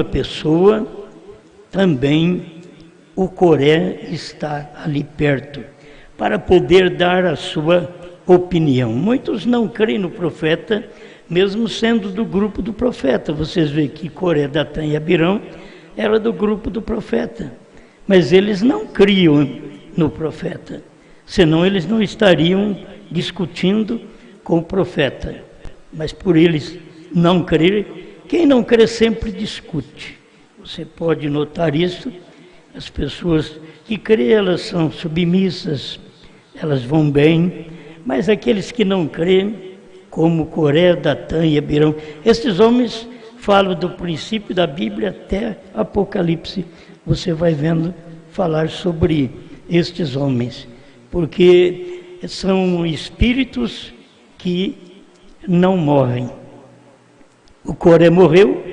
pessoa, também o Coré está ali perto, para poder dar a sua opinião. Muitos não creem no profeta, mesmo sendo do grupo do profeta. Vocês veem que Coré, Datã e Abirão era do grupo do profeta, mas eles não criam no profeta, senão eles não estariam discutindo com o profeta. Mas por eles não crer, quem não crê sempre discute. Você pode notar isso. As pessoas que creem, elas são submissas, elas vão bem, mas aqueles que não creem, como Coré, Datã e Abirão, esses homens falam do princípio da Bíblia até Apocalipse. Você vai vendo falar sobre estes homens, porque são espíritos que não morrem. O Coré morreu,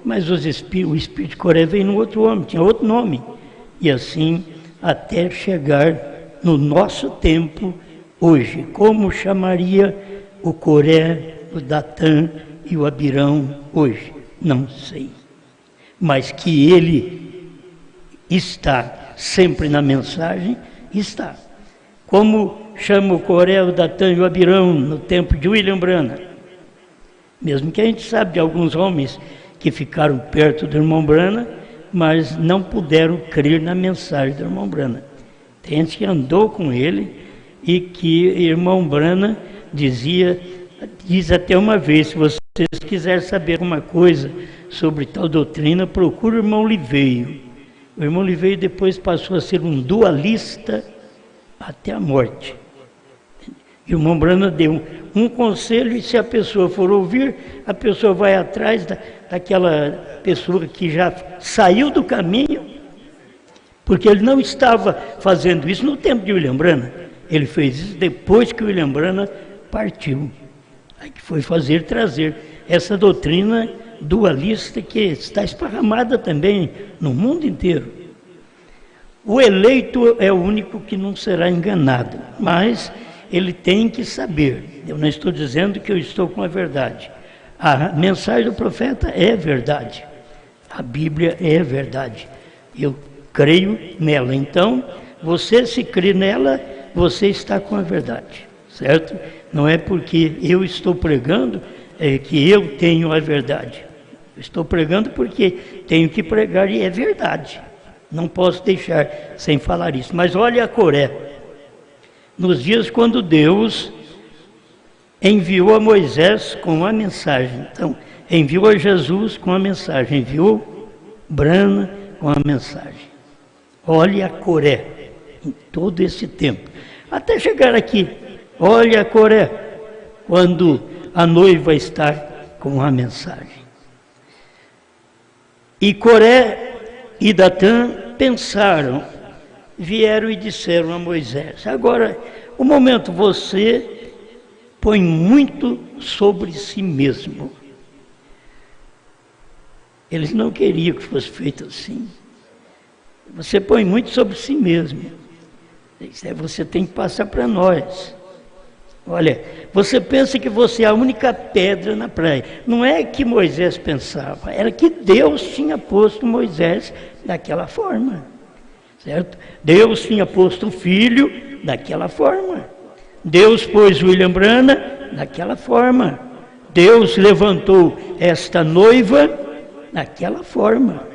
mas o espírito de Coré veio num outro homem, tinha outro nome. E assim, até chegar no nosso tempo, hoje. Como chamaria o Coré, o Datã e o Abirão hoje? Não sei. Mas que ele está sempre na mensagem, está. Como chama o Coré, o Datã e o Abirão no tempo de William Branham? Mesmo que a gente sabe de alguns homens que ficaram perto do irmão Branham, mas não puderam crer na mensagem do irmão Branham. Tem gente que andou com ele e que o irmão Branham diz até uma vez: se vocês quiserem saber alguma coisa sobre tal doutrina, procure o irmão Liveio. O irmão Liveio depois passou a ser um dualista até a morte. E o irmão Branham deu um conselho, e se a pessoa for ouvir, a pessoa vai atrás daquela pessoa que já saiu do caminho, porque ele não estava fazendo isso no tempo de William Branham. Ele fez isso depois que William Branham partiu. Aí que foi trazer essa doutrina dualista que está esparramada também no mundo inteiro. O eleito é o único que não será enganado, mas ele tem que saber. Eu não estou dizendo que eu estou com a verdade. A mensagem do profeta é verdade. A Bíblia é verdade. Eu creio nela. Então, você se crê nela, você está com a verdade, certo? Não é porque eu estou pregando que eu tenho a verdade. Eu estou pregando porque tenho que pregar e é verdade. Não posso deixar sem falar isso. Mas olha a Coré. Nos dias quando Deus enviou a Moisés com a mensagem. Então, enviou a Jesus com a mensagem. Enviou Branham com a mensagem. Olha a Coré em todo esse tempo. Até chegar aqui. Olha a Coré quando a noiva está com a mensagem. E Coré e Datã pensaram, vieram e disseram a Moisés: agora, o momento, você põe muito sobre si mesmo. Eles não queriam que fosse feito assim. Você põe muito sobre si mesmo. Você tem que passar para nós. Olha, você pensa que você é a única pedra na praia. Não é que Moisés pensava, era que Deus tinha posto Moisés daquela forma, certo? Deus tinha posto o filho daquela forma. Deus pôs William Branham daquela forma. Deus levantou esta noiva daquela forma.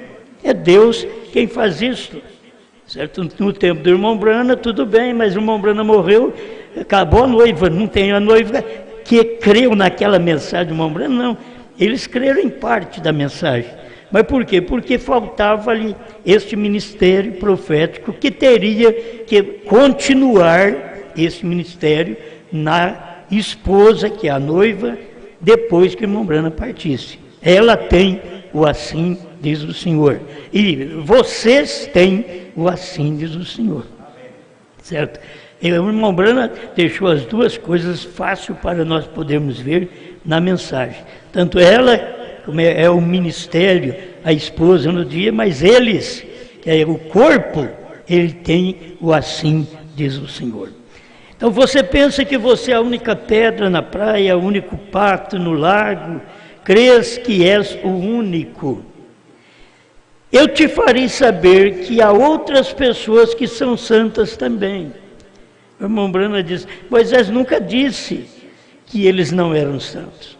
É Deus quem faz isso, certo? No tempo do irmão Branham, tudo bem, mas o irmão Branham morreu, acabou a noiva, não tem a noiva que creu naquela mensagem do irmão Branham, não. Eles creram em parte da mensagem. Mas por quê? Porque faltava ali este ministério profético que teria que continuar esse ministério na esposa, que é a noiva, depois que o irmão Branham partisse. Ela tem o assim diz o Senhor. E vocês têm o assim diz o Senhor. Certo? E o irmão Branham deixou as duas coisas fácil para nós podermos ver na mensagem. Tanto ela, como é o ministério, a esposa no dia, mas eles, que é o corpo, ele tem o assim diz o Senhor. Então você pensa que você é a única pedra na praia, o único pato no lago, crês que és o único. eu te farei saber que há outras pessoas que são santas também. O irmão Brana diz, Moisés nunca disse que eles não eram santos.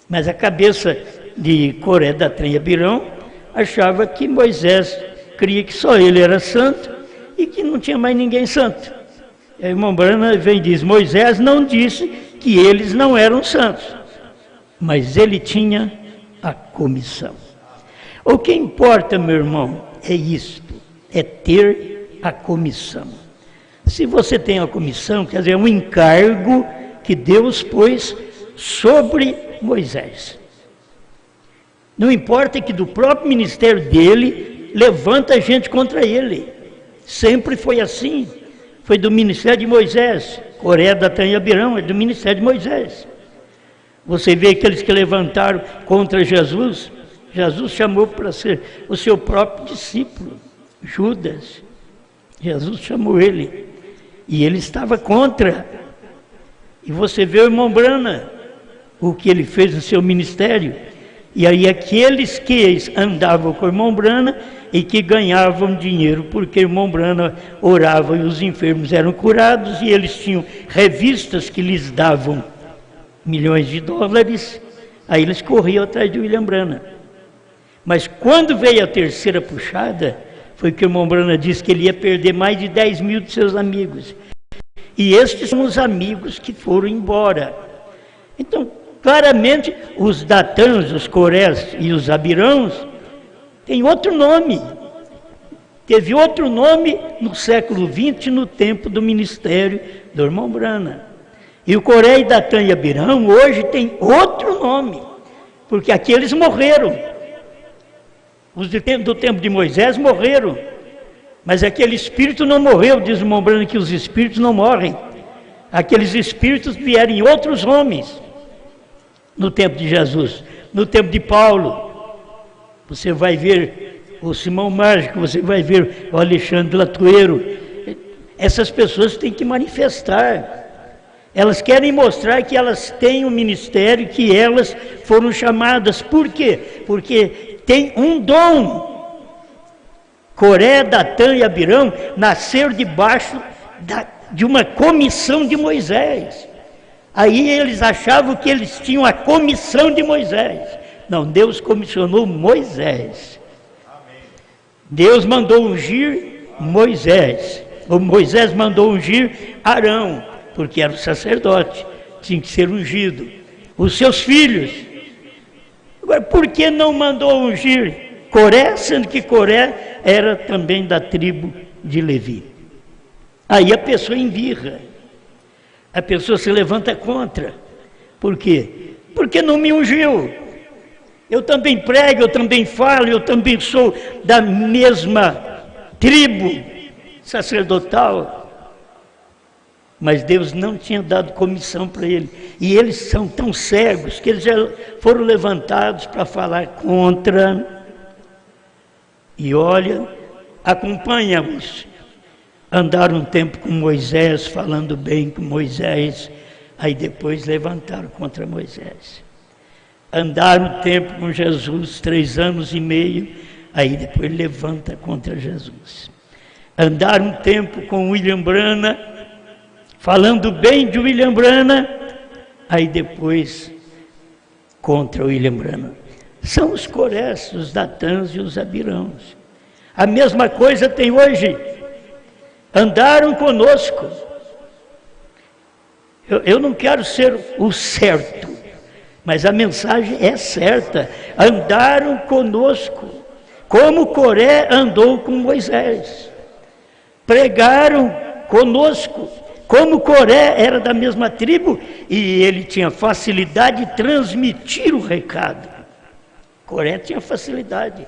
Mas a cabeça de Coré, Datã e Abirão achava que Moisés cria que só ele era santo e que não tinha mais ninguém santo. E aí o irmão Brana vem e diz, Moisés não disse que eles não eram santos, mas ele tinha a comissão. O que importa, meu irmão, é isto, é ter a comissão. Se você tem a comissão, quer dizer, é um encargo que Deus pôs sobre Moisés. Não importa que do próprio ministério dele, levanta gente contra ele. Sempre foi assim. Foi do ministério de Moisés. Coré, Datã e Abirão é do ministério de Moisés. Você vê aqueles que levantaram contra Jesus, Jesus chamou para ser o seu próprio discípulo, Judas. Jesus chamou ele. E ele estava contra. E você vê o irmão Brana, o que ele fez no seu ministério. E aí aqueles que andavam com o irmão Brana e que ganhavam dinheiro, porque o irmão Brana orava e os enfermos eram curados, e eles tinham revistas que lhes davam milhões de dólares, aí eles corriam atrás de William Brana. Mas quando veio a terceira puxada, foi que o irmão Brana disse que ele ia perder mais de 10 mil de seus amigos. E estes são os amigos que foram embora. Então, claramente, os Datãs, os Corés e os Abirãos têm outro nome. Teve outro nome no século XX, no tempo do ministério do irmão Brana. E o Coré e Datã e Abirão hoje tem outro nome, porque aqueles morreram. Os do tempo de Moisés morreram, mas aquele espírito não morreu, diz o irmão Brana, que os espíritos não morrem. Aqueles espíritos vieram em outros homens, no tempo de Jesus, no tempo de Paulo. Você vai ver o Simão Mágico, você vai ver o Alexandre Latueiro. Essas pessoas têm que manifestar. Elas querem mostrar que elas têm um ministério, que elas foram chamadas. Por quê? Porque tem um dom. Coré, Datã e Abirão nasceram debaixo de uma comissão de Moisés. Aí eles achavam que eles tinham a comissão de Moisés. Não, Deus comissionou Moisés. Deus mandou ungir Moisés. Ou Moisés mandou ungir Arão, porque era o sacerdote, tinha que ser ungido. Os seus filhos. Agora, por que não mandou ungir Coré, sendo que Coré era também da tribo de Levi? Aí a pessoa embirra, a pessoa se levanta contra. Por quê? Porque não me ungiu. Eu também prego, eu também falo, eu também sou da mesma tribo sacerdotal. Mas Deus não tinha dado comissão para ele. E eles são tão cegos que eles já foram levantados para falar contra. E olha, acompanha-os. Andaram um tempo com Moisés, falando bem com Moisés, aí depois levantaram contra Moisés. Andaram um tempo com Jesus, 3 anos e meio, aí depois levanta contra Jesus. Andaram um tempo com William Brana, falando bem de William Brana, aí depois contra William Brana. São os Corés, os Datãs e os Abirãos. A mesma coisa tem hoje. Andaram conosco. Eu não quero ser o certo, mas a mensagem é certa. Andaram conosco, como Coré andou com Moisés. Pregaram conosco, como Coré era da mesma tribo e ele tinha facilidade de transmitir o recado. Coré tinha facilidade,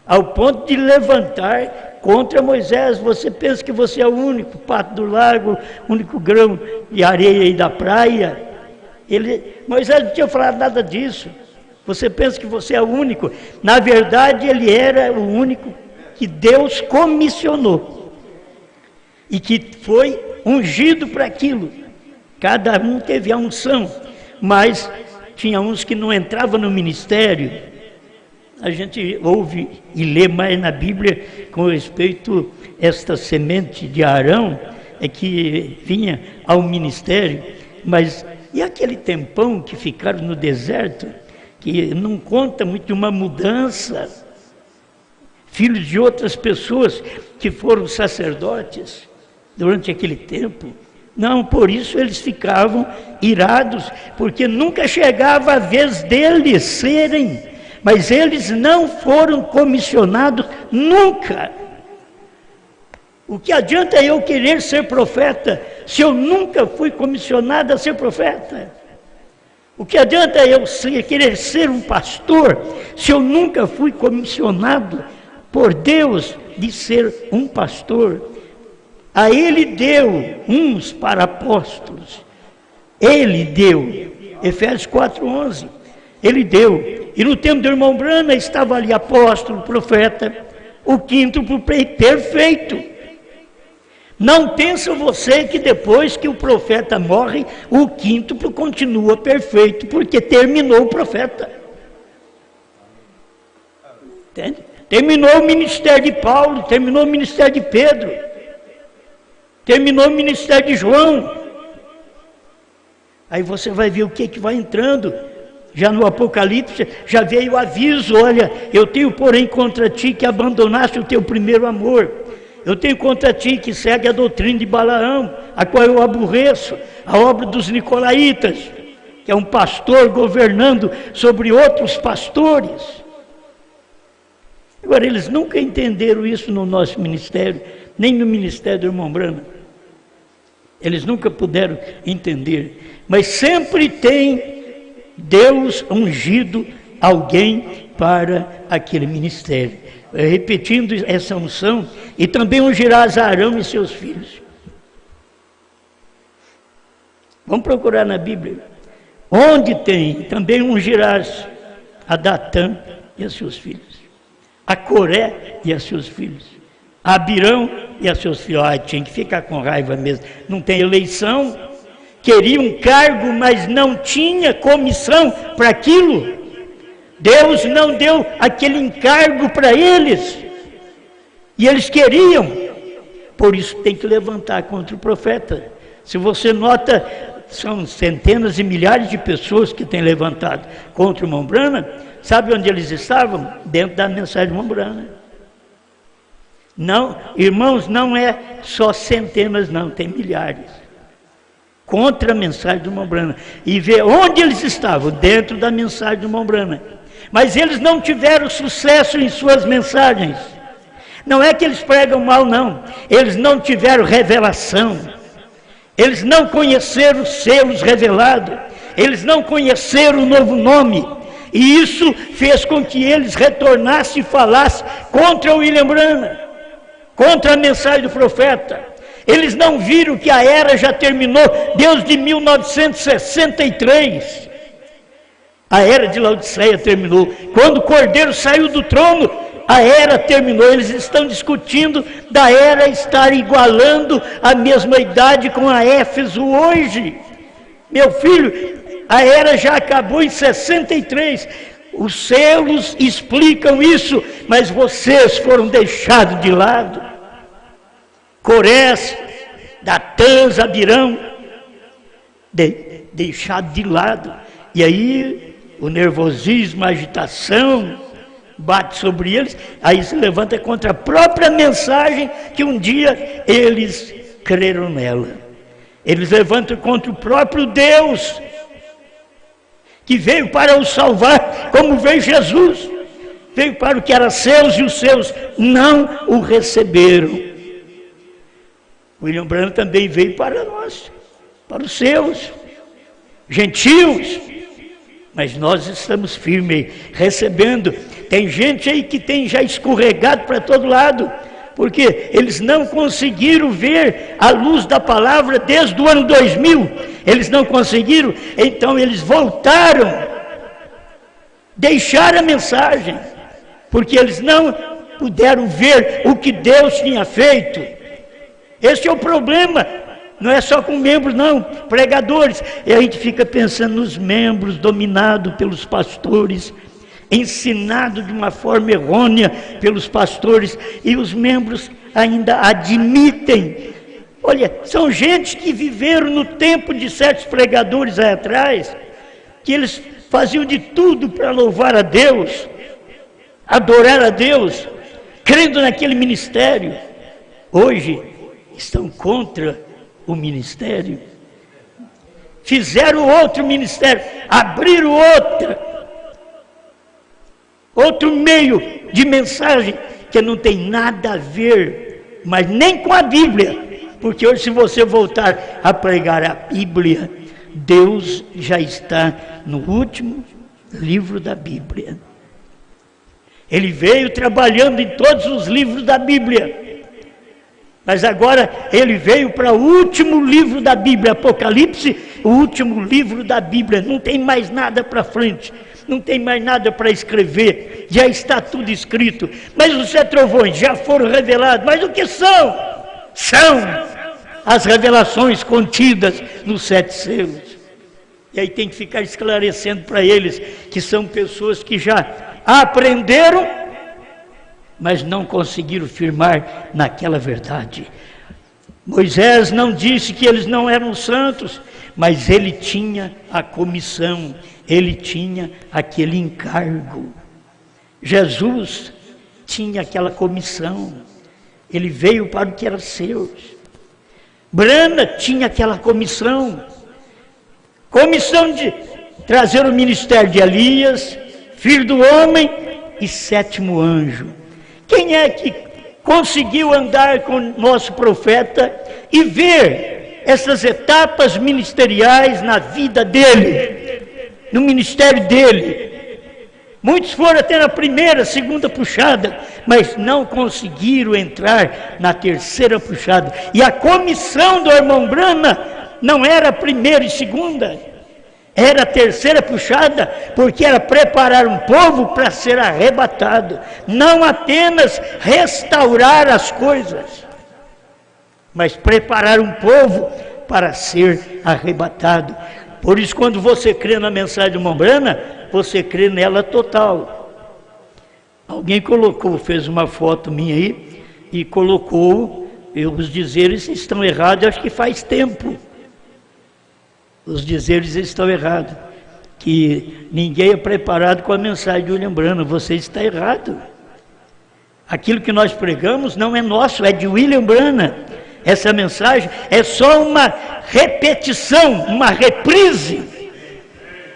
ao ponto de levantar contra Moisés. Você pensa que você é o único pato do lago, o único grão de areia aí da praia? Moisés não tinha falado nada disso. Você pensa que você é o único? Na verdade, ele era o único que Deus comissionou e que foi ungido para aquilo. Cada um teve a unção, mas tinha uns que não entravam no ministério A gente ouve e lê mais na Bíblia com respeito a esta semente de Arão, que vinha ao ministério, mas e aquele tempão que ficaram no deserto, que não conta muito de uma mudança, filhos de outras pessoas que foram sacerdotes durante aquele tempo. Não, por isso eles ficavam irados, porque nunca chegava a vez deles serem, mas eles não foram comissionados nunca. O que adianta eu querer ser profeta, se eu nunca fui comissionado a ser profeta? O que adianta eu querer ser um pastor, se eu nunca fui comissionado por Deus de ser um pastor? A ele deu uns para apóstolos, ele deu, Efésios 4:11, ele deu, e no tempo do irmão Brana estava ali apóstolo, profeta, o quíntuplo perfeito. Não pensa você que depois que o profeta morre, o quíntuplo continua perfeito, porque terminou o profeta. Entende? Terminou o ministério de Paulo, terminou o ministério de Pedro, terminou o ministério de João. Aí você vai ver o que vai entrando. Já no Apocalipse, já veio o aviso: olha, eu tenho porém contra ti que abandonaste o teu primeiro amor. Eu tenho contra ti que segue a doutrina de Balaão, a qual eu aborreço, a obra dos nicolaítas, que é um pastor governando sobre outros pastores. Agora, eles nunca entenderam isso no nosso ministério, nem no ministério do irmão Brana. Eles nunca puderam entender, mas sempre tem Deus ungido alguém para aquele ministério. Repetindo essa unção, e também ungirás Arão e seus filhos. Vamos procurar na Bíblia. Onde tem, também ungirás a Datã e a seus filhos, a Coré e a seus filhos, a Abirão e a seus filhos. Tinha que ficar com raiva mesmo. Não tem eleição, queria um cargo, mas não tinha comissão para aquilo. Deus não deu aquele encargo para eles, e eles queriam, por isso tem que levantar contra o profeta. Se você nota, são centenas e milhares de pessoas que têm levantado contra o irmão Brana. Sabe onde eles estavam? Dentro da mensagem do irmão Brana. Não, irmãos, não é só centenas, não, tem milhares. Contra a mensagem do irmão Brana. E vê onde eles estavam, dentro da mensagem do irmão Brana. Mas eles não tiveram sucesso em suas mensagens. Não é que eles pregam mal, não. Eles não tiveram revelação. Eles não conheceram os selos revelados. Eles não conheceram o novo nome. E isso fez com que eles retornassem e falassem contra o William Brana, contra a mensagem do profeta. Eles não viram que a era já terminou desde 1963. A era de Laodiceia terminou. Quando o Cordeiro saiu do trono, a era terminou. Eles estão discutindo da era estar igualando a mesma idade com a Éfeso hoje. Meu filho, a era já acabou em 63. Os selos explicam isso, mas vocês foram deixados de lado. Corés, Datã, Abirão, deixado de lado. E aí o nervosismo, a agitação bate sobre eles, aí se levanta contra a própria mensagem que um dia eles creram nela. Eles levantam contra o próprio Deus, que veio para os salvar, como veio Jesus. Veio para o que era seus, e os seus não o receberam. William Branham também veio para nós, para os seus, gentios. Mas nós estamos firmes, recebendo. Tem gente aí que tem já escorregado para todo lado, porque eles não conseguiram ver a luz da palavra desde o ano 2000. Eles não conseguiram, então eles voltaram, deixaram a mensagem, porque eles não puderam ver o que Deus tinha feito. Esse é o problema. Não é só com membros, não, pregadores. E a gente fica pensando nos membros dominados pelos pastores, ensinado de uma forma errônea pelos pastores, e os membros ainda admitem. Olha, são gente que viveram no tempo de certos pregadores aí atrás, que eles faziam de tudo para louvar a Deus, adorar a Deus, crendo naquele ministério. Hoje estão contra o ministério. Fizeram outro ministério, abriram outro meio de mensagem que não tem nada a ver, mas nem com a Bíblia, porque hoje, se você voltar a pregar a Bíblia, Deus já está no último livro da Bíblia. Ele veio trabalhando em todos os livros da Bíblia, mas agora ele veio para o último livro da Bíblia, Apocalipse, o último livro da Bíblia. Não tem mais nada para frente, não tem mais nada para escrever, já está tudo escrito. Mas os 7 trovões já foram revelados. Mas o que são? São as revelações contidas nos 7 selos. E aí tem que ficar esclarecendo para eles que são pessoas que já aprenderam, mas não conseguiram firmar naquela verdade. Moisés não disse que eles não eram santos, mas ele tinha a comissão, ele tinha aquele encargo. Jesus tinha aquela comissão, ele veio para o que era seu. Brana tinha aquela comissão de trazer o ministério de Elias, filho do homem e 7º anjo. Quem é que conseguiu andar com o nosso profeta e ver essas etapas ministeriais na vida dele, no ministério dele? Muitos foram até na primeira, segunda puxada, mas não conseguiram entrar na terceira puxada. E a comissão do irmão Brana não era a primeira e segunda, era a terceira puxada, porque era preparar um povo para ser arrebatado, não apenas restaurar as coisas, mas preparar um povo para ser arrebatado. Por isso, quando você crê na mensagem do irmão Brana, você crê nela total. Alguém fez uma foto minha aí, e colocou, os dizeres estão errados, acho que faz tempo. Os dizeres estão errados, que ninguém é preparado com a mensagem de William Branham. Você está errado. Aquilo que nós pregamos não é nosso, é de William Branham. Essa mensagem é só uma repetição, uma reprise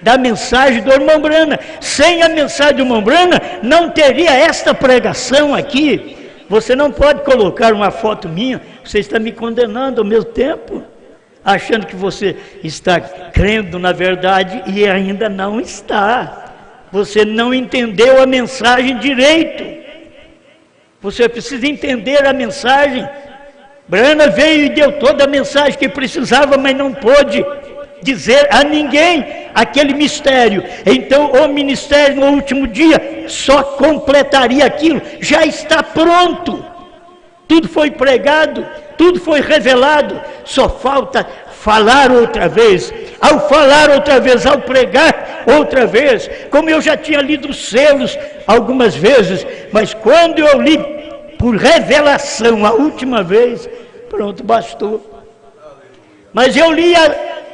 da mensagem do irmão Branham. Sem a mensagem do irmão Branham, não teria esta pregação aqui. Você não pode colocar uma foto minha, você está me condenando ao mesmo tempo, achando que você está crendo na verdade e ainda não está. Você não entendeu a mensagem direito. Você precisa entender a mensagem. Branham veio e deu toda a mensagem que precisava, mas não pôde dizer a ninguém aquele mistério. Então o ministério no último dia só completaria aquilo. Já está pronto. Tudo foi pregado, tudo foi revelado, só falta falar outra vez. Ao falar outra vez, ao pregar outra vez, como eu já tinha lido os selos algumas vezes, mas quando eu li por revelação a última vez, pronto, bastou. Mas eu li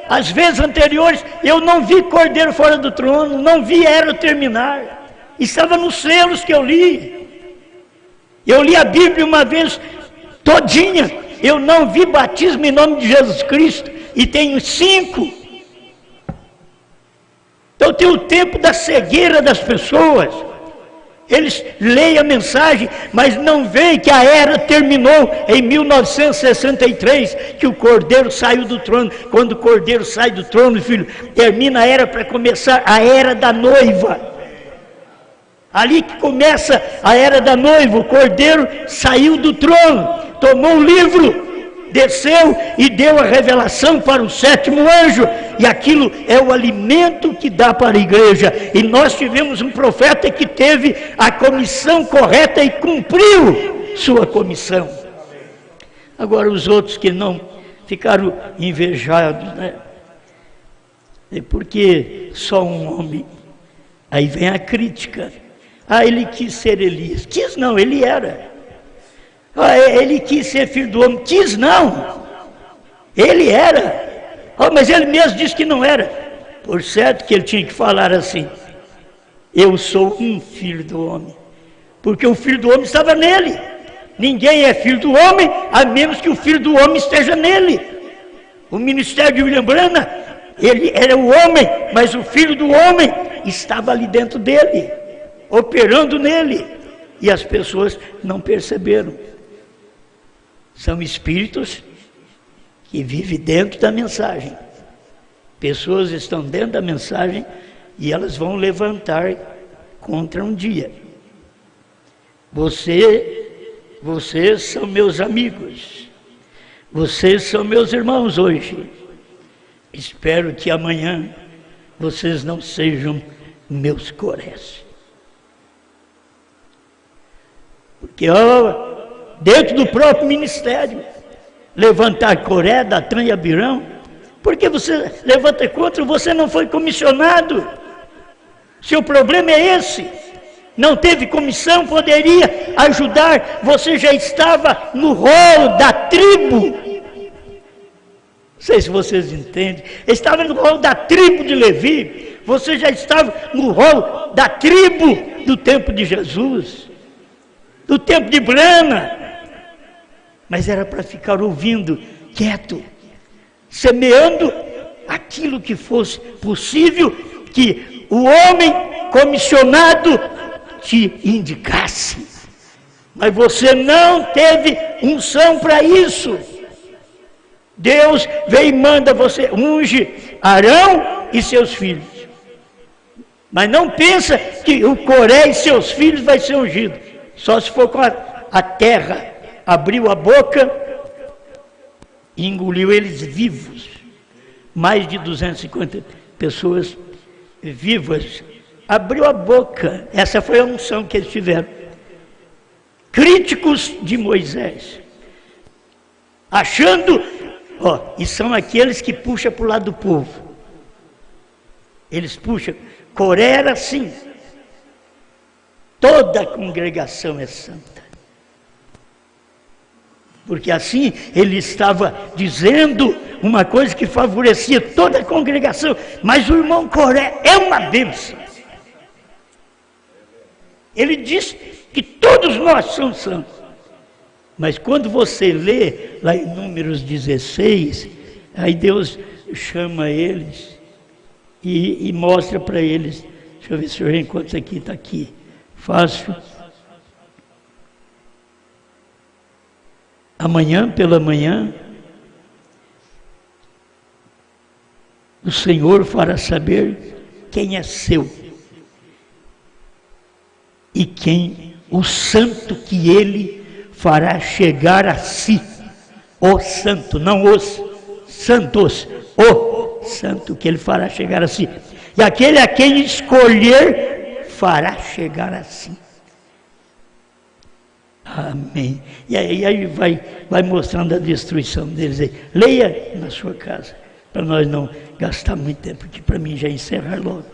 as vezes anteriores, eu não vi Cordeiro fora do trono, não vi era terminar, estava nos selos que eu li. Eu li a Bíblia uma vez todinha, eu não vi batismo em nome de Jesus Cristo, e tenho 5. Então tem o tempo da cegueira das pessoas. Eles leem a mensagem, mas não veem que a era terminou em 1963, que o Cordeiro saiu do trono. Quando o Cordeiro sai do trono, filho, termina a era para começar a era da noiva. Ali que começa a era da noiva. O Cordeiro saiu do trono, tomou o livro, desceu e deu a revelação para o 7º anjo, e aquilo é o alimento que dá para a igreja. E nós tivemos um profeta que teve a comissão correta e cumpriu sua comissão. Agora os outros que não ficaram invejados, né? É porque só um homem Aí vem a crítica. Ah, ele quis ser Elias. Quis não, ele era. Ah, ele quis ser filho do homem. Quis não. Ele era. Ah, mas ele mesmo disse que não era. Por certo que ele tinha que falar assim: eu sou um filho do homem. Porque o filho do homem estava nele. Ninguém é filho do homem, a menos que o filho do homem esteja nele. O ministério de William Branham, ele era o homem, mas o filho do homem estava ali dentro dele, operando nele. E as pessoas não perceberam. São espíritos que vivem dentro da mensagem. Pessoas estão dentro da mensagem e elas vão levantar contra um dia. Vocês são meus amigos. Vocês são meus irmãos hoje. Espero que amanhã vocês não sejam meus corés. Porque dentro do próprio ministério, levantar Coré, Datã e Abirão, porque você levanta contra, você não foi comissionado. Seu problema é esse. Não teve comissão, poderia ajudar, você já estava no rol da tribo. Não sei se vocês entendem. Estava no rol da tribo de Levi. Você já estava no rol da tribo do tempo de Jesus, do tempo de Branham. Mas era para ficar ouvindo, quieto, semeando aquilo que fosse possível, que o homem comissionado te indicasse. Mas você não teve unção para isso. Deus vem e manda você, unge Arão e seus filhos. Mas não pensa que o Coré e seus filhos vai ser ungido. Só se for com a terra abriu a boca e engoliu eles vivos. Mais de 250 pessoas vivas. Abriu a boca. Essa foi a unção que eles tiveram. Críticos de Moisés. Achando, e são aqueles que puxam para o lado do povo. Eles puxam. Coré era assim. Toda a congregação é santa. Porque assim ele estava dizendo uma coisa que favorecia toda a congregação. Mas o irmão Coré é uma bênção. Ele diz que todos nós somos santos. Mas quando você lê lá em Números 16, aí Deus chama eles e mostra para eles. Deixa eu ver se eu encontro isso aqui, está aqui. Fácil. Amanhã pela manhã, o Senhor fará saber quem é seu e quem o santo que ele fará chegar a si. O santo, não os santos, o santo que ele fará chegar a si. E aquele a quem escolher fará chegar a si. Amém. E aí vai mostrando a destruição deles aí. Leia na sua casa, para nós não gastar muito tempo, que para mim já encerrar logo.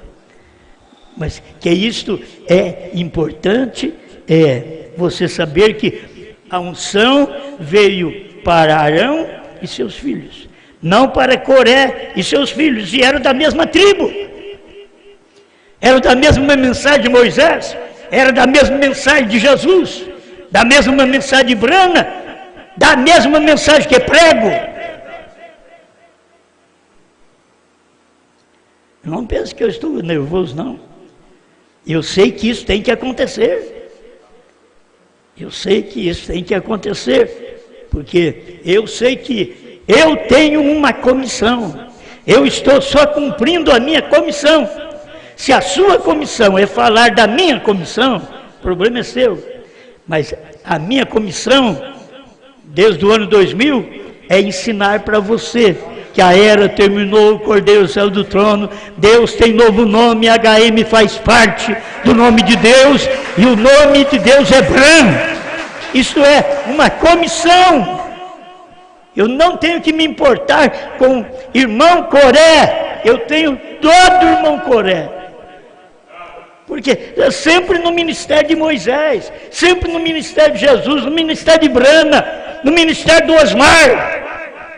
Mas que isto é importante, você saber que a unção veio para Arão e seus filhos, não para Coré e seus filhos, e eram da mesma tribo, eram da mesma mensagem de Moisés, era da mesma mensagem de Jesus, da mesma mensagem de Branham, da mesma mensagem que prego. Não pense que eu estou nervoso, não. Eu sei que isso tem que acontecer. Eu sei que isso tem que acontecer, porque eu sei que eu tenho uma comissão. Eu estou só cumprindo a minha comissão. Se a sua comissão é falar da minha comissão, o problema é seu. Mas a minha comissão, desde o ano 2000, é ensinar para você que a era terminou, o Cordeiro saiu do trono, Deus tem novo nome, HM faz parte do nome de Deus, e o nome de Deus é Branham. Isto é uma comissão. Eu não tenho que me importar com irmão Coré, eu tenho dó do irmão Coré. Porque é sempre no ministério de Moisés, sempre no ministério de Jesus, no ministério de Brana, no ministério do Osmar.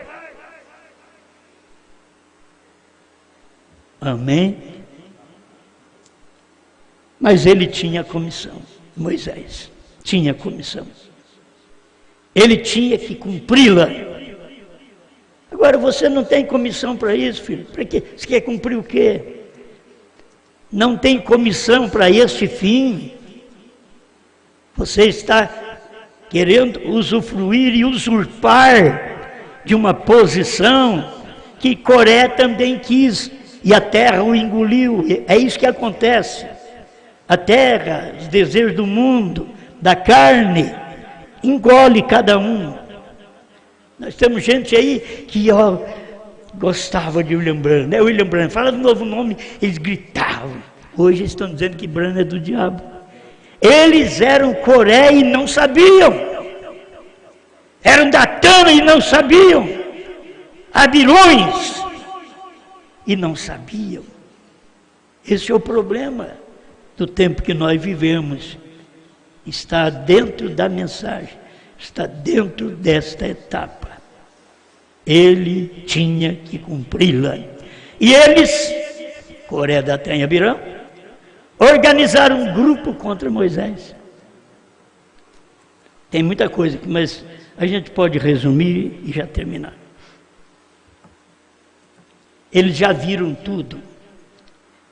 Amém? Mas ele tinha comissão, Moisés tinha comissão. Ele tinha que cumpri-la. Agora você não tem comissão para isso, filho. Para quê? Você quer cumprir o quê? Não tem comissão para este fim. Você está querendo usufruir e usurpar de uma posição que Coré também quis, e a terra o engoliu. É isso que acontece. A terra, os desejos do mundo, da carne, engole cada um. Nós temos gente aí que gostava de William Branham, né? William Branham, fala do novo nome, eles gritavam. Hoje eles estão dizendo que Branham é do diabo. Eles eram Coré e não sabiam. Eram Datã e não sabiam. Abilões e não sabiam. Esse é o problema do tempo que nós vivemos. Está dentro da mensagem, está dentro desta etapa. Ele tinha que cumpri-la. E eles, Coré, Datã e Abirão, organizaram um grupo contra Moisés. Tem muita coisa aqui, mas a gente pode resumir e já terminar. Eles já viram tudo.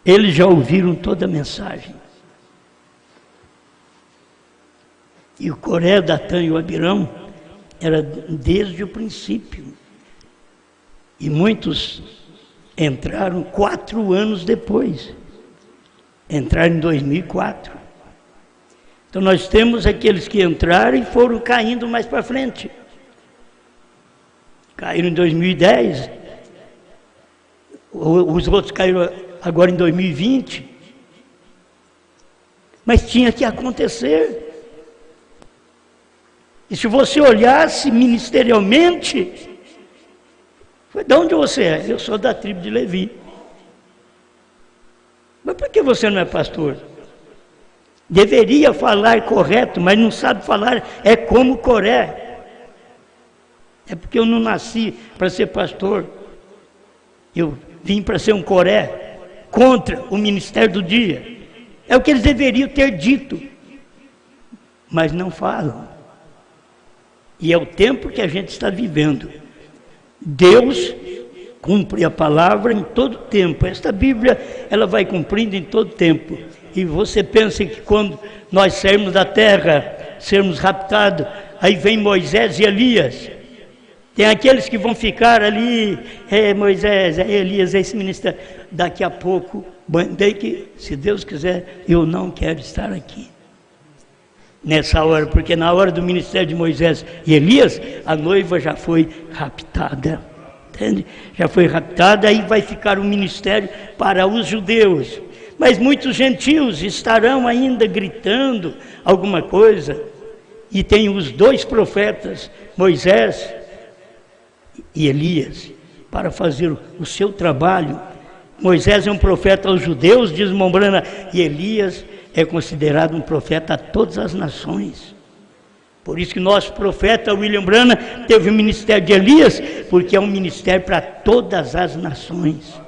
Eles já ouviram toda a mensagem. E o Coré, Datã e o Abirão era desde o princípio. E muitos entraram 4 anos depois. Entraram em 2004. Então nós temos aqueles que entraram e foram caindo mais para frente. Caíram em 2010. Os outros caíram agora em 2020. Mas tinha que acontecer. E se você olhasse ministerialmente, de onde você é? Eu sou da tribo de Levi. Mas por que você não é pastor? Deveria falar correto, mas não sabe falar, é como Coré. É porque eu não nasci para ser pastor. Eu vim para ser um Coré, contra o ministério do dia. É o que eles deveriam ter dito, mas não falam. E é o tempo que a gente está vivendo. Deus cumpre a palavra em todo tempo. Esta Bíblia, ela vai cumprindo em todo tempo. E você pensa que quando nós sairmos da terra, sermos raptados, aí vem Moisés e Elias. Tem aqueles que vão ficar ali, Moisés, Elias, esse ministério. Daqui a pouco, daí que, se Deus quiser, eu não quero estar aqui. Nessa hora, porque na hora do ministério de Moisés e Elias, a noiva já foi raptada. Entende? Já foi raptada, aí vai ficar o ministério para os judeus. Mas muitos gentios estarão ainda gritando alguma coisa. E tem os 2 profetas, Moisés e Elias, para fazer o seu trabalho. Moisés é um profeta aos judeus, diz Mombrana, e Elias é considerado um profeta a todas as nações. Por isso que nosso profeta William Branham teve o ministério de Elias, porque é um ministério para todas as nações.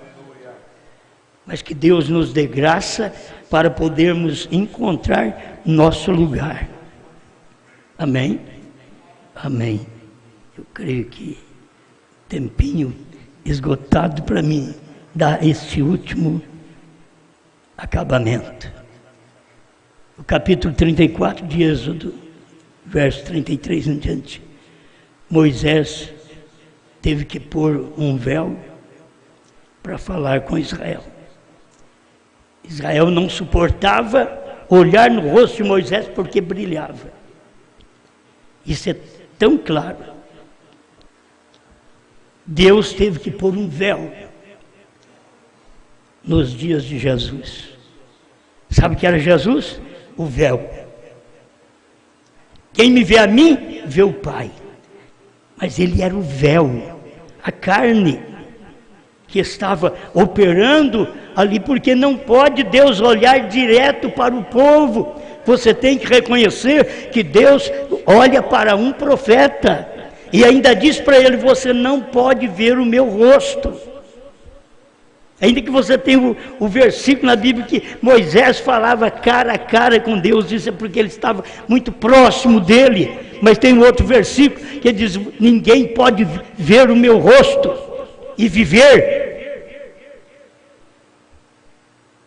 Mas que Deus nos dê graça para podermos encontrar nosso lugar. Amém? Amém. Eu creio que tempinho esgotado para mim dar este último acabamento. O capítulo 34 de Êxodo, verso 33 em diante. Moisés teve que pôr um véu para falar com Israel. Israel não suportava olhar no rosto de Moisés porque brilhava. Isso é tão claro. Deus teve que pôr um véu nos dias de Jesus. Sabe o que era Jesus? O véu. Quem me vê a mim, vê o Pai. Mas ele era o véu, a carne, que estava operando ali, porque não pode Deus olhar direto para o povo. Você tem que reconhecer que Deus olha para um profeta e ainda diz para ele: você não pode ver o meu rosto. Ainda que você tenha o versículo na Bíblia que Moisés falava cara a cara com Deus, isso é porque ele estava muito próximo dele. Mas tem um outro versículo que diz: ninguém pode ver o meu rosto e viver.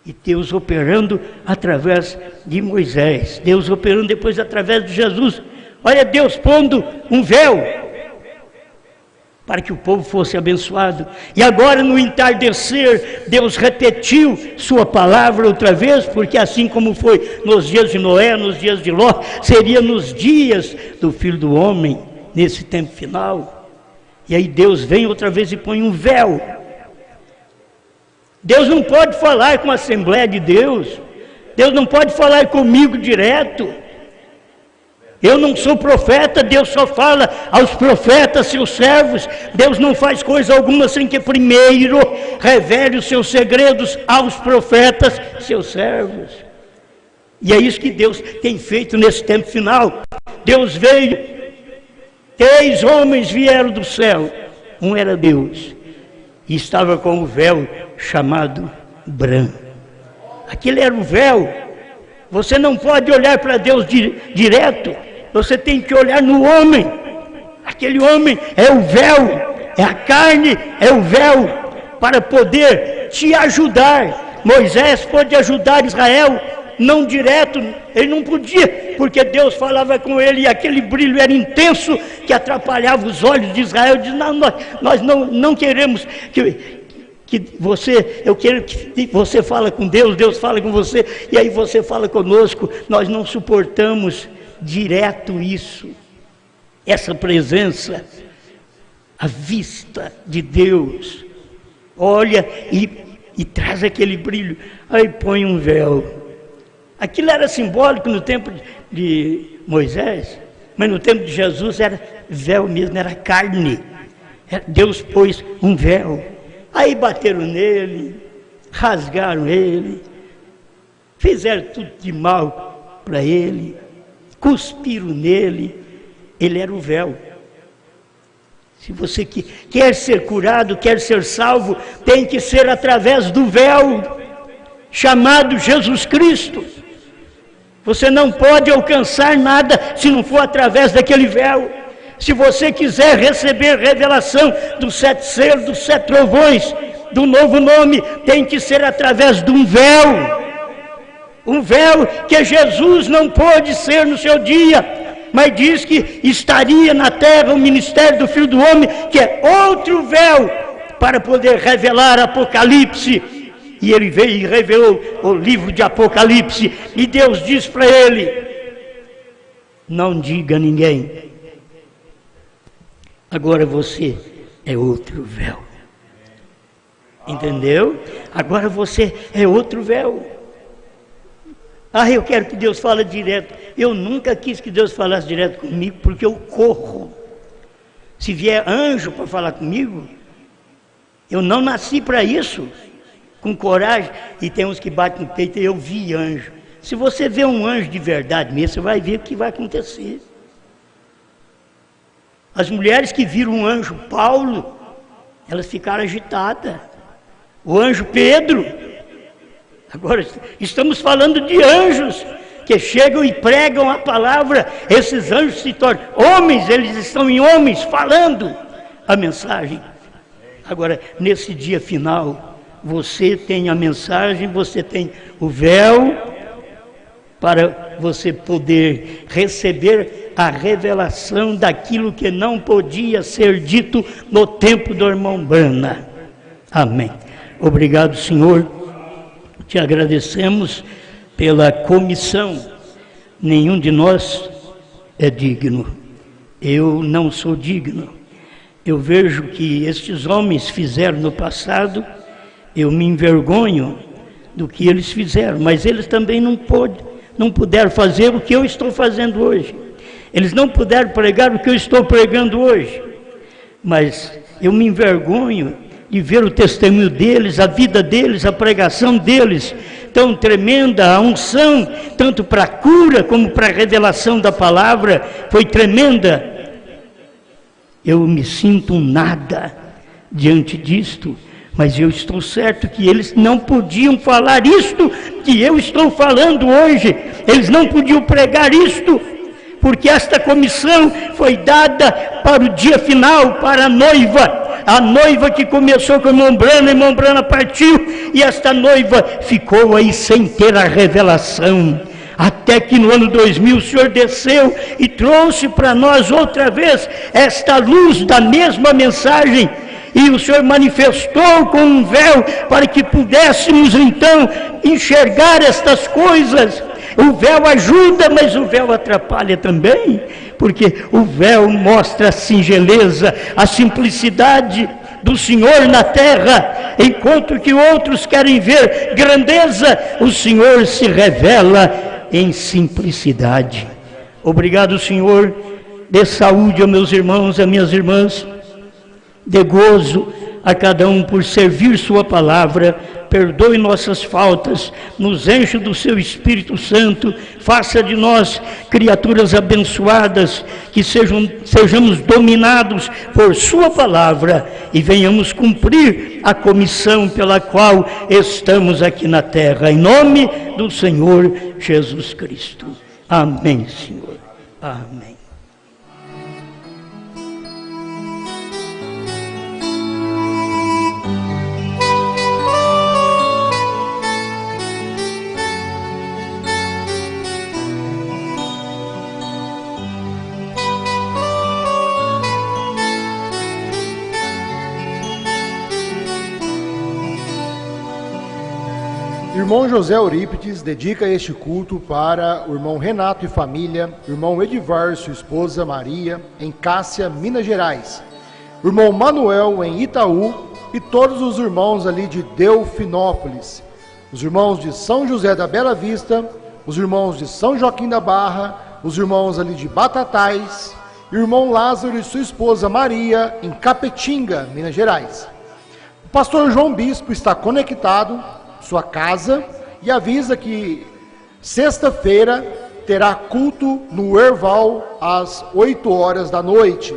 E Deus operando através de Moisés, Deus operando depois através de Jesus. Olha, Deus pondo um véu para que o povo fosse abençoado. E agora, no entardecer, Deus repetiu sua palavra outra vez, porque assim como foi nos dias de Noé, nos dias de Ló, seria nos dias do Filho do Homem, nesse tempo final. E aí Deus vem outra vez e põe um véu. Deus não pode falar com a Assembleia de Deus. Deus não pode falar comigo direto. Eu não sou profeta, Deus só fala aos profetas, seus servos. Deus não faz coisa alguma sem que primeiro revele os seus segredos aos profetas, seus servos. E é isso que Deus tem feito nesse tempo final. Deus veio, 3 homens vieram do céu. Um era Deus e estava com o véu chamado branco. Aquele era o véu. Você não pode olhar para Deus direto, você tem que olhar no homem. Aquele homem é o véu, é a carne, é o véu, para poder te ajudar. Moisés pôde ajudar Israel, não direto, ele não podia, porque Deus falava com ele e aquele brilho era intenso, que atrapalhava os olhos de Israel. Diz: não, nós não queremos que você, eu quero que você fala com Deus, Deus fala com você, e aí você fala conosco. Nós não suportamos direto isso, essa presença, a vista de Deus. Olha e traz aquele brilho, aí põe um véu. Aquilo era simbólico no tempo de Moisés, mas no tempo de Jesus era véu mesmo, era carne. Deus pôs um véu. Aí bateram nele, rasgaram ele, fizeram tudo de mal para ele, cuspiram nele. Ele era o véu. Se você quer ser curado, quer ser salvo, tem que ser através do véu chamado Jesus Cristo. Você não pode alcançar nada se não for através daquele véu. Se você quiser receber revelação dos 7 selos, dos 7 trovões, do novo nome, tem que ser através de um véu. Um véu que Jesus não pôde ser no seu dia, mas diz que estaria na terra o ministério do Filho do Homem, que é outro véu, para poder revelar Apocalipse. E ele veio e revelou o livro de Apocalipse, e Deus diz para ele: não diga a ninguém. Agora você é outro véu. Entendeu? Agora você é outro véu. Ah, eu quero que Deus fale direto. Eu nunca quis que Deus falasse direto comigo, porque eu corro. Se vier anjo para falar comigo, eu não nasci para isso. Com coragem, e tem uns que batem no peito: eu vi anjo. Se você vê um anjo de verdade mesmo, você vai ver o que vai acontecer. As mulheres que viram um anjo Paulo, elas ficaram agitadas. O anjo Pedro. Agora estamos falando de anjos que chegam e pregam a palavra. Esses anjos se tornam homens, eles estão em homens falando a mensagem. Agora, nesse dia final, você tem a mensagem, você tem o véu para você poder receber a revelação daquilo que não podia ser dito no tempo do irmão Brana. Amém. Obrigado, Senhor. Te agradecemos pela comissão. Nenhum de nós é digno. Eu não sou digno. Eu vejo que estes homens fizeram no passado. Eu me envergonho do que eles fizeram, mas eles também não puderam fazer o que eu estou fazendo hoje. Eles não puderam pregar o que eu estou pregando hoje. Mas eu me envergonho de ver o testemunho deles, a vida deles, a pregação deles, tão tremenda, a unção, tanto para a cura como para a revelação da palavra, foi tremenda. Eu me sinto um nada diante disto, mas eu estou certo que eles não podiam falar isto que eu estou falando hoje, eles não podiam pregar isto, porque esta comissão foi dada para o dia final, para a noiva que começou com a irmã Brana partiu, e esta noiva ficou aí sem ter a revelação, até que no ano 2000 o Senhor desceu e trouxe para nós outra vez esta luz da mesma mensagem, e o Senhor manifestou com um véu para que pudéssemos então enxergar estas coisas. O véu ajuda, mas o véu atrapalha também, porque o véu mostra a singeleza, a simplicidade do Senhor na terra, enquanto que outros querem ver grandeza, o Senhor se revela em simplicidade. Obrigado, Senhor, dê saúde aos meus irmãos, às minhas irmãs, dê gozo a cada um por servir sua palavra, perdoe nossas faltas, nos enche do seu Espírito Santo, faça de nós criaturas abençoadas, que sejamos dominados por sua palavra e venhamos cumprir a comissão pela qual estamos aqui na terra, em nome do Senhor Jesus Cristo. Amém, Senhor. Amém. Irmão José Eurípides dedica este culto para o irmão Renato e família, irmão Edivar, sua esposa Maria, em Cássia, Minas Gerais, o irmão Manuel, em Itaú, e todos os irmãos ali de Delfinópolis, os irmãos de São José da Bela Vista, os irmãos de São Joaquim da Barra, os irmãos ali de Batatais, e o irmão Lázaro e sua esposa Maria, em Capetinga, Minas Gerais. O pastor João Bispo está conectado sua casa e avisa que sexta-feira terá culto no Herval às 8 horas da noite.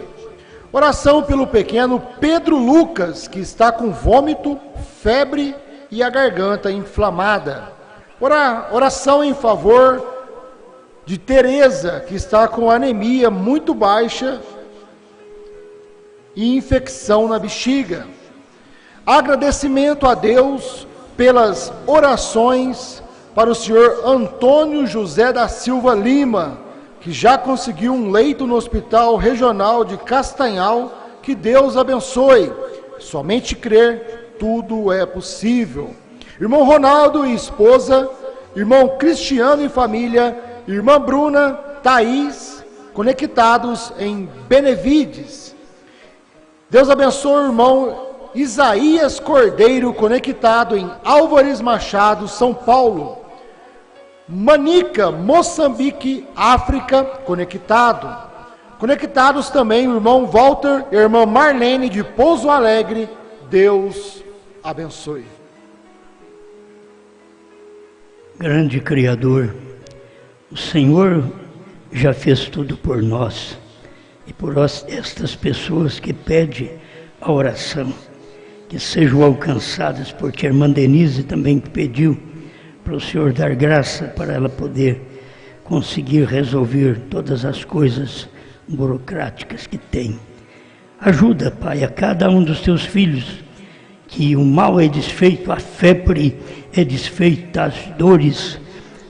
Oração pelo pequeno Pedro Lucas, que está com vômito, febre e a garganta inflamada. Oração em favor de Tereza, que está com anemia muito baixa e infecção na bexiga. Agradecimento a Deus pelas orações para o senhor Antônio José da Silva Lima, que já conseguiu um leito no Hospital Regional de Castanhal. Que Deus abençoe. Somente crer, tudo é possível. Irmão Ronaldo e esposa, irmão Cristiano e família, irmã Bruna, Thaís, conectados em Benevides. Deus abençoe o irmão Isaías Cordeiro, conectado em Álvares Machado, São Paulo. Manica, Moçambique, África, conectado. Conectados também o irmão Walter e a irmã Marlene de Pouso Alegre. Deus abençoe. Grande Criador, o Senhor já fez tudo por nós e por estas pessoas que pedem a oração, que sejam alcançadas, porque a irmã Denise também pediu para o Senhor dar graça para ela poder conseguir resolver todas as coisas burocráticas que tem. Ajuda, Pai, a cada um dos teus filhos, que o mal é desfeito, a febre é desfeita, as dores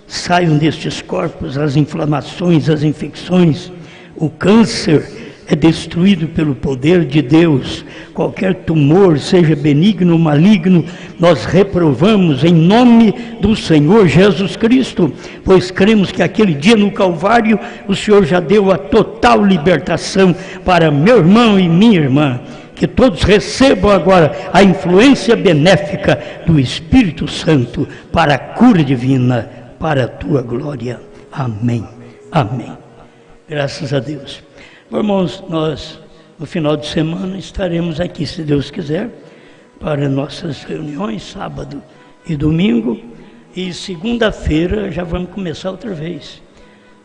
saiam destes corpos, as inflamações, as infecções, o câncer é destruído pelo poder de Deus. Qualquer tumor, seja benigno ou maligno, nós reprovamos em nome do Senhor Jesus Cristo, pois cremos que aquele dia no Calvário o Senhor já deu a total libertação para meu irmão e minha irmã. Que todos recebam agora a influência benéfica do Espírito Santo para a cura divina, para a tua glória. Amém. Amém. Graças a Deus. Irmãos, nós no final de semana estaremos aqui, se Deus quiser, para nossas reuniões, sábado e domingo. E segunda-feira já vamos começar outra vez.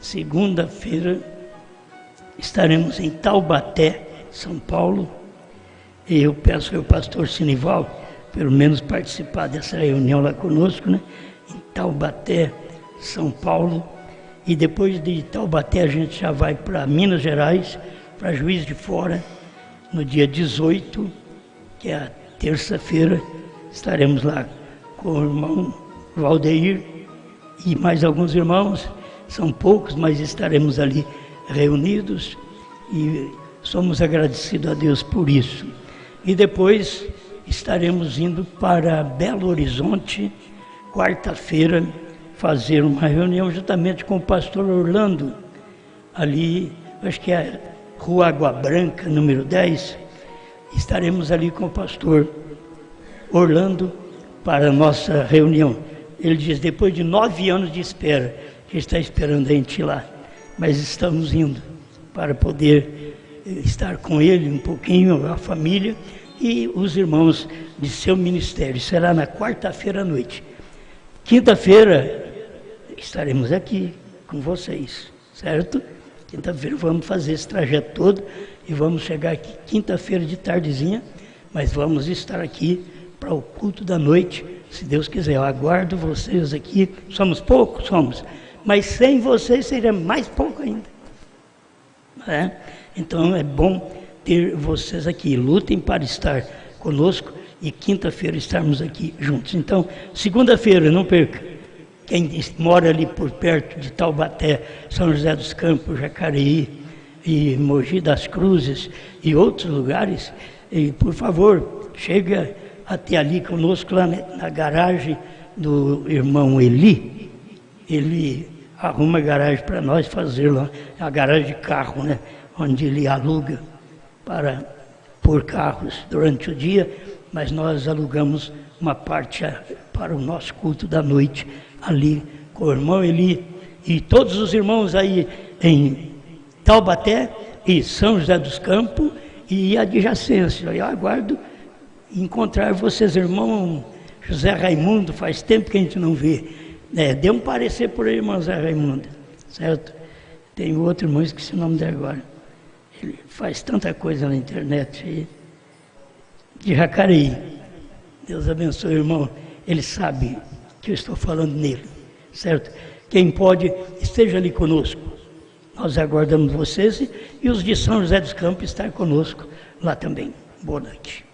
Segunda-feira estaremos em Taubaté, São Paulo. E eu peço ao pastor Sinival, pelo menos participar dessa reunião lá conosco, né? Em Taubaté, São Paulo. E depois de Taubaté a gente já vai para Minas Gerais, para Juiz de Fora, no dia 18, que é a terça-feira. Estaremos lá com o irmão Valdeir e mais alguns irmãos. São poucos, mas estaremos ali reunidos e somos agradecidos a Deus por isso. E depois estaremos indo para Belo Horizonte, quarta-feira, fazer uma reunião juntamente com o pastor Orlando, ali, acho que é Rua Água Branca, número 10. Estaremos ali com o pastor Orlando para a nossa reunião. Ele diz, depois de 9 anos de espera, que está esperando a gente lá, mas estamos indo para poder estar com ele um pouquinho, a família e os irmãos de seu ministério. Será na quarta-feira à noite. Quinta-feira estaremos aqui com vocês, certo? Quinta-feira vamos fazer esse trajeto todo e vamos chegar aqui quinta-feira de tardezinha, mas vamos estar aqui para o culto da noite, se Deus quiser. Eu aguardo vocês aqui. Somos poucos? Somos. Mas sem vocês seria mais pouco ainda. Então é bom ter vocês aqui. Lutem para estar conosco e quinta-feira estarmos aqui juntos. Então, segunda-feira, não perca. Quem mora ali por perto de Taubaté, São José dos Campos, Jacareí e Mogi das Cruzes e outros lugares, e, por favor, chega até ali conosco, lá na garagem do irmão Eli. Ele arruma garagem para nós fazer lá, a garagem de carro, né? Onde ele aluga para pôr carros durante o dia, mas nós alugamos uma parte para o nosso culto da noite, ali com o irmão Eli e todos os irmãos aí em Taubaté e São José dos Campos e adjacência. Eu aguardo encontrar vocês, irmão José Raimundo, faz tempo que a gente não vê. Dê um parecer por aí, irmão José Raimundo, certo? Tem outro irmão, esqueci o nome dele agora. Ele faz tanta coisa na internet aí, de Jacareí. Deus abençoe, irmão. Ele sabe que eu estou falando nele, certo? Quem pode, esteja ali conosco. Nós aguardamos vocês e os de São José dos Campos estar conosco lá também. Boa noite.